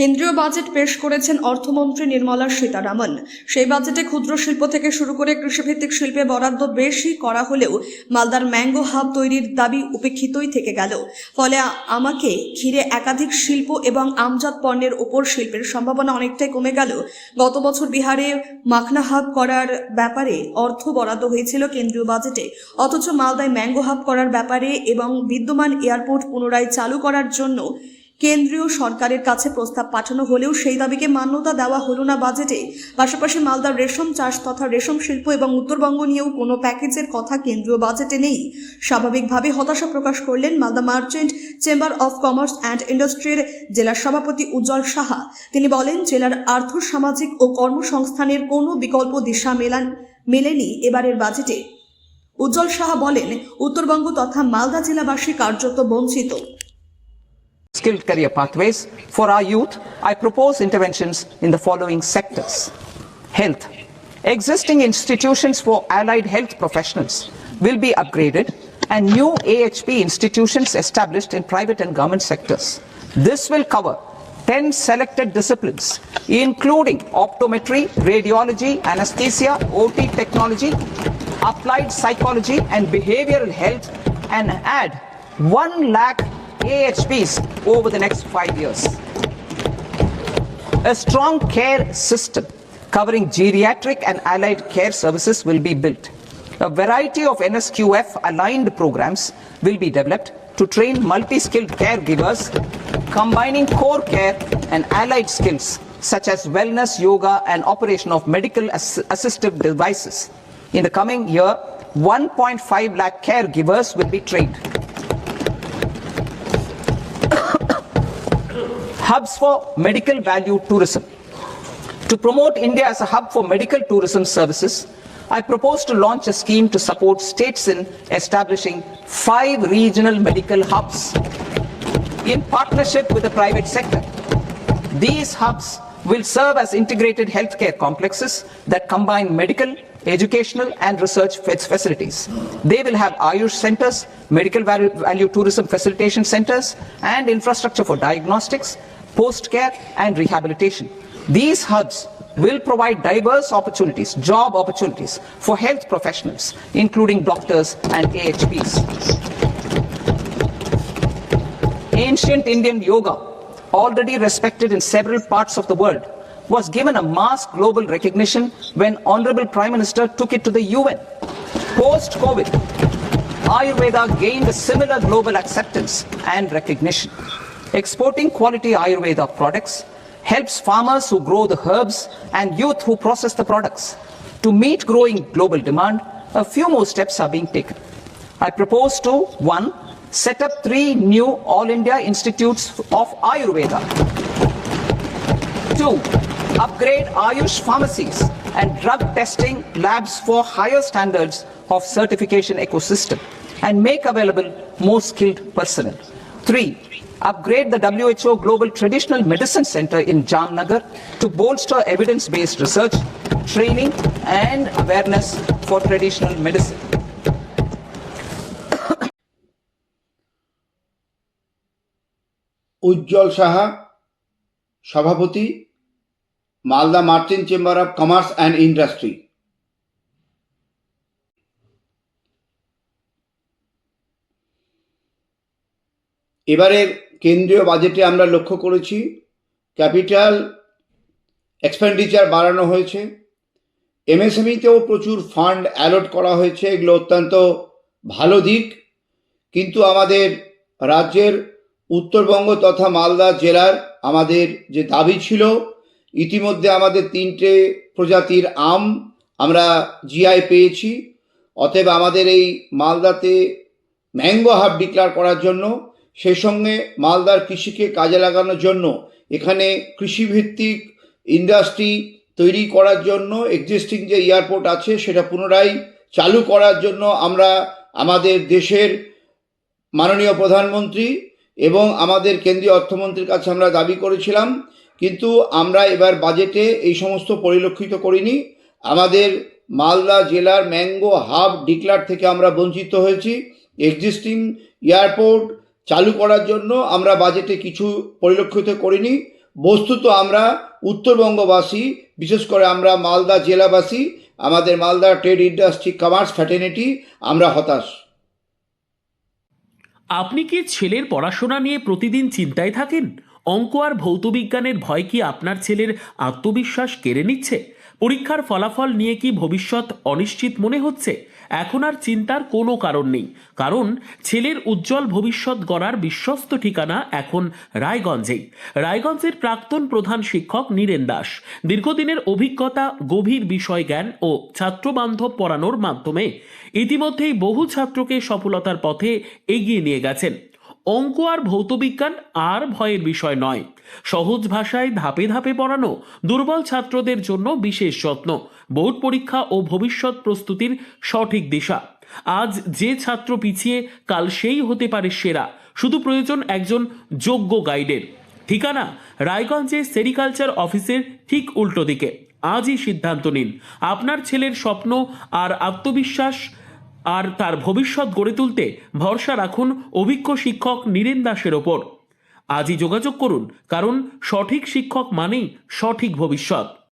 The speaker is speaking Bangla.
কেন্দ্রীয় বাজেট পেশ করেছেন অর্থমন্ত্রী নির্মলা সীতারামন। সেই বাজেটে ক্ষুদ্র শিল্প থেকে শুরু করে কৃষিভিত্তিক শিল্পে বরাদ্দ বেশি করা হলেও মালদার ম্যাঙ্গো হাব তৈরির দাবি উপেক্ষিতই থেকে গেল। ফলে আমাকে ঘিরে একাধিক শিল্প এবং আমজাদ পণ্যের ওপর শিল্পের সম্ভাবনা অনেকটাই কমে গেল। গত বছর বিহারে মাখনা হাব করার ব্যাপারে অর্থ বরাদ্দ হয়েছিল কেন্দ্রীয় বাজেটে, অথচ মালদায় ম্যাঙ্গো হাব করার ব্যাপারে এবং বিদ্যমান এয়ারপোর্ট পুনরায় চালু করার জন্য কেন্দ্রীয় সরকারের কাছে প্রস্তাব পাঠানো হলেও সেই দাবিকে মান্যতা দেওয়া হলো না বাজেটে। পাশাপাশি মালদার রেশম চাষ তথা রেশম শিল্প এবং উত্তরবঙ্গ নিয়েও কোনো প্যাকেজের কথা কেন্দ্রীয় বাজেটে নেই। স্বাভাবিকভাবে হতাশা প্রকাশ করলেন Malda merchant chamber of commerce and ইন্ডাস্ট্রির জেলা সভাপতি উজ্জ্বল সাহা। তিনি বলেন, জেলার আর্থসামাজিক ও কর্মসংস্থানের কোনো বিকল্প দিশা মেলেনি এবারের বাজেটে। উজ্জ্বল সাহা বলেন, উত্তরবঙ্গ তথা মালদা জেলাবাসী কার্যত বঞ্চিত। Skilled career pathways for our youth, I propose interventions in the following sectors. Health. Existing institutions for allied health professionals will be upgraded and new AHP institutions established in private and government sectors. This will cover 10 selected disciplines, including optometry, radiology, anesthesia, OT technology, applied psychology and behavioral health, and add 1 lakh AHPs over the next 5 years. A strong care system covering geriatric and allied care services will be built. A variety of NSQF aligned programs will be developed to train multi-skilled caregivers, combining core care and allied skills such as wellness, yoga, and operation of medical assistive devices. In the coming year, 1.5 lakh caregivers will be trained. Hubs for medical value tourism. To promote India as a hub for medical tourism services, I propose to launch a scheme to support states in establishing 5 regional medical hubs in partnership with the private sector. These hubs will serve as integrated healthcare complexes that combine medical, educational and research facilities. They will have Ayush centers, medical value tourism facilitation centers, and infrastructure for diagnostics, post-care and rehabilitation. These hubs will provide diverse opportunities, job opportunities for health professionals, including doctors and AHPs. Ancient Indian yoga, already respected in several parts of the world, was given a mass global recognition when Honorable Prime Minister took it to the UN. Post-COVID, Ayurveda gained a similar global acceptance and recognition. Exporting quality Ayurveda products helps farmers who grow the herbs and youth who process the products. To meet growing global demand, a few more steps are being taken. I propose to 1. Set up 3 new All India Institutes of Ayurveda. 2. Upgrade Ayush pharmacies and drug testing labs for higher standards of certification ecosystem and make available more skilled personnel. 3. Upgrade the WHO Global Traditional Medicine Center in Jamnagar to bolster evidence-based research, training and awareness for traditional medicine. উজ্জ্বল সাহা, সভাপতি, Malda merchant chamber of commerce and industry. এবারের কেন্দ্রীয় বাজেটে আমরা লক্ষ্য করেছি ক্যাপিটাল এক্সপেন্ডিচার বাড়ানো হয়েছে, এমএসএমইতেও প্রচুর ফান্ড অ্যালট করা হয়েছে। এগুলো অত্যন্ত ভালো দিক, কিন্তু আমাদের রাজ্যের উত্তরবঙ্গ তথা মালদা জেলার আমাদের যে দাবি ছিল, ইতিমধ্যে আমাদের 3টে প্রজাতির আম আমরা জিআই পেয়েছি। অতএব আমাদের এই মালদাতে ম্যাঙ্গো হাব ডিক্লেয়ার করার জন্য, সেই সঙ্গে মালদার কৃষিকে কাজে লাগানোর জন্য, এখানে কৃষিভিত্তিক ইন্ডাস্ট্রি তৈরি করার জন্য, এক্সিস্টিং যে এয়ারপোর্ট আছে সেটা পুনরায় চালু করার জন্য আমরা আমাদের দেশের মাননীয় প্রধানমন্ত্রী এবং আমাদের কেন্দ্রীয় অর্থমন্ত্রীর কাছে আমরা দাবি করেছিলাম। কিন্তু আমরা এবার বাজেটে এই সমস্ত পরিলক্ষিত করিনি। আমাদের মালদা জেলার ম্যাঙ্গো হাব ডিক্লেয়ার থেকে আমরা বঞ্চিত হয়েছি। এক্সিস্টিং এয়ারপোর্ট চালু করার জন্য আমরা বাজেটে কিছু পরিলক্ষিত করিনি, বস্তুত আমরা উত্তরবঙ্গবাসী, বিশেষ করে আমরা মালদা জেলাবাসী, আমাদের Malda trade industry commerce fraternity আমরা হতাশ। আপনি কি ছেলের পড়াশোনা নিয়ে প্রতিদিন চিন্তায় থাকেন? অঙ্ক আর ভৌতবিজ্ঞানের ভয় কি আপনার ছেলের আত্মবিশ্বাস কেড়ে নিচ্ছে? পরীক্ষার ফলাফল নিয়ে কি ভবিষ্যৎ অনিশ্চিত মনে হচ্ছে? এখন আর চিন্তার কোনো কারণ নেই, কারণ ছেলের উজ্জ্বল ভবিষ্যৎ গড়ার বিশ্বস্ত ঠিকানা এখন রায়গঞ্জেই। রায়গঞ্জের প্রাক্তন প্রধান শিক্ষক নীরেন দাস দীর্ঘদিনের অভিজ্ঞতা, গভীর বিষয় জ্ঞান ও ছাত্রবান্ধব পড়ানোর মাধ্যমে ইতিমধ্যেই বহু ছাত্রকে সফলতার পথে এগিয়ে নিয়ে গেছেন। অঙ্ক আর ভৌতবিজ্ঞান আর ভয়ের বিষয় নয়, সহজ ভাষায় ধাপে ধাপে পড়ানো, দুর্বল ছাত্রদের জন্য বিশেষ যত্ন, বোর্ড পরীক্ষা ও ভবিষ্যৎ প্রস্তুতির সঠিক দিশা। আজ যে ছাত্র পিছিয়ে, কাল সেই হতে পারে সেরা, শুধু প্রয়োজন একজন যোগ্য গাইডের। ঠিকানা রায়গঞ্জে সেরিকালচার অফিসের ঠিক উল্টো দিকে। আজই সিদ্ধান্ত নিন, আপনার ছেলের স্বপ্ন আর আত্মবিশ্বাস আর তার ভবিষ্যৎ গড়ে তুলতে ভরসা রাখুন অভিজ্ঞ শিক্ষক নীরেন দাসের ওপর। আজই যোগাযোগ করুন, কারণ সঠিক শিক্ষক মানেই সঠিক ভবিষ্যৎ।